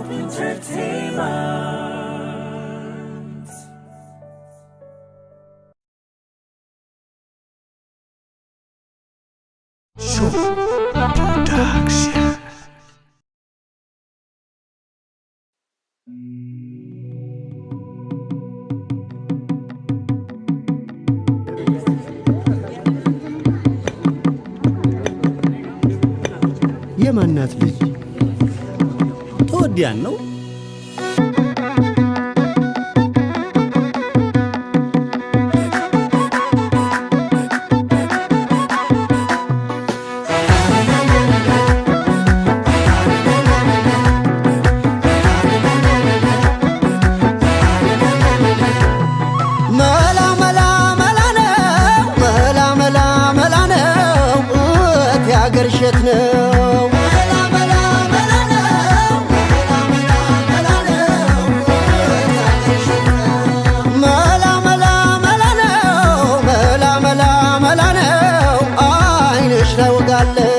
Entertainment. Show Production. የማናት ልጅ ተወዲያን ነው? ገርሸት ነው አይንሽ ለውጋለው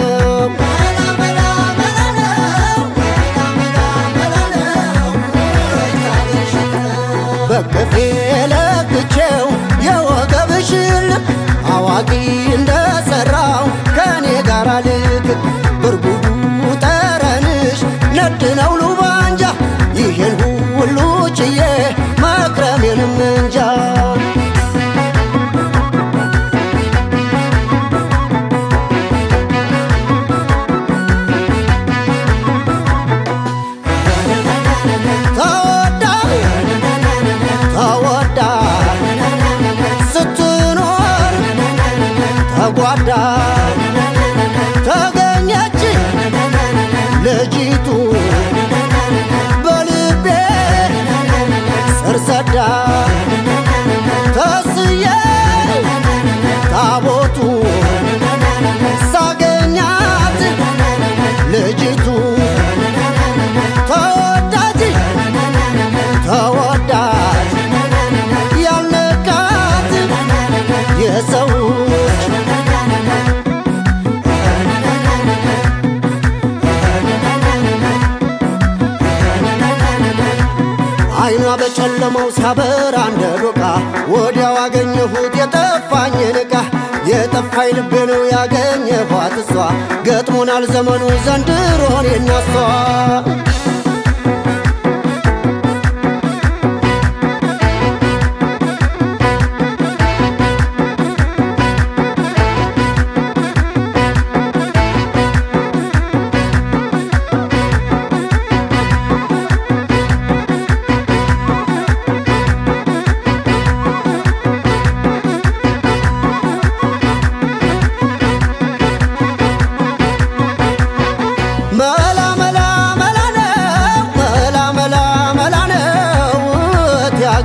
በቅፌ ለክቼው የወገብሽን አዋቂ እንደሰራው ከኔ ጋር ልክ ብርጉዱ ጠረንሽ ነድ ነው ሉባንጃ ይሄን ሁሉ ችዬ መክረሜንም እንጃ ተወዳ ስትኖር ተጓዳ ተገኘች ልጅቱ በልቤ ስር ሰዳ ተስዬ ታቦቱ ሳገኛት ልጅቱ ተወዳጅ ተወዳጅ ያልነካት የሰዎች አይኗ በጨለማው ሲያበራ እንደ ዶቃ ወዲያው አገኘሁት የጠፋኝን ዕቃ የጠፋኝ ልቤ ነው ያገኘኋት እሷ ገጥሞናል ዘመኑ ዘንድሮን የናሷ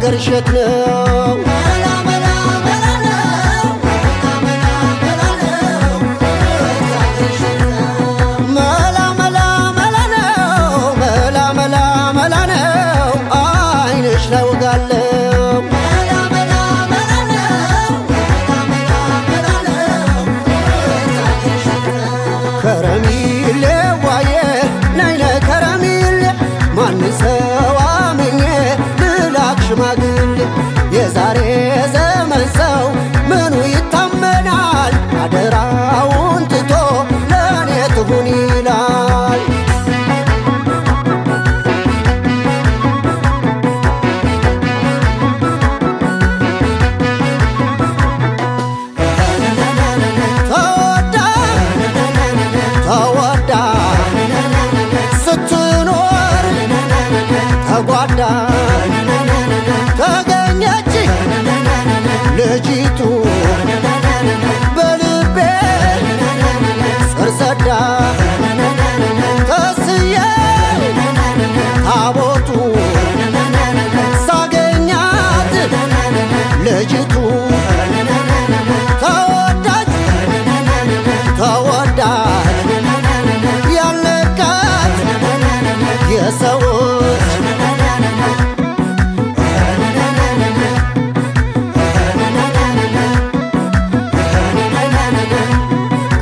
ገርሸት ነው መላ ነው አይንሽ ለውጋለው ከረሚሌ ዋዬ ነይነ ከረሚሌ ማን ሰው አምኜ ሽማግሌ የዛሬ ዘመን ሰው ምኑ ይታመናል አደራውን ትቶ ለእኔ ትሁን ይላል ተወዳ ስትኖር ተጓዳ ተገኘች ልጅቱ በልቤ ስር ሰዳ ተስዬ ታቦቱ ሳገኛት ልጅቱ ተወዳጅ ተወዳጅ ያልነካት የሰዎች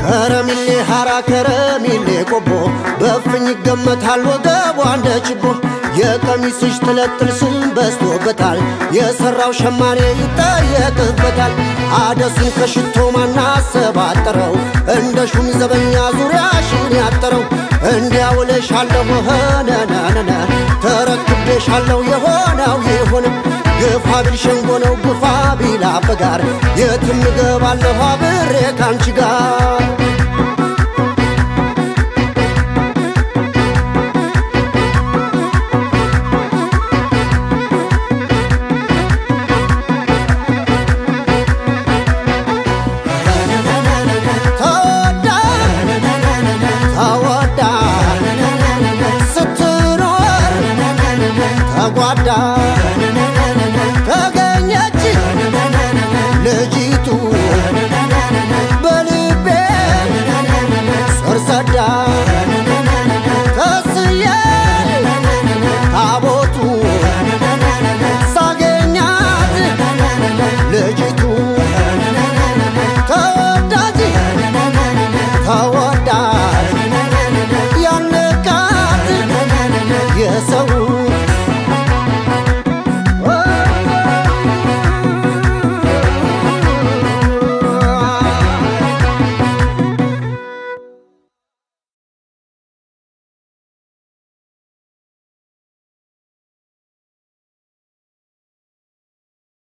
ከረሚሌ ሐራ ከረ ሚሌ ቆቦ በፍኝ ይገመታል ወገቧ እንደ ችቦ የቀሚስሽ ትለጥል ስም በስቶበታል የሠራው ሸማኔ ይጠየቅበታል አደሱን ከሽቶ ማናሰባጠረው እንደ ሹም ዘበኛ ዙሪያሽን ያጠረው እንዲያውልሻለሁ ሆነነነነ ተረክቤሻለሁ የሆነው ይሁን ግፋ ቢል ሸንጎ ነው ግፋ ቢል አበጋር የትም እገባለሁ አብሬ ካንቺ ጋር ተጓዳ ተገኘች ልጅቱ በልቤ ሰርሰዳ ተስዬ ታቦቱ ሳገኛት ልጅቱ ተወዳጅ ተወዳጅ ያነቃት የሰው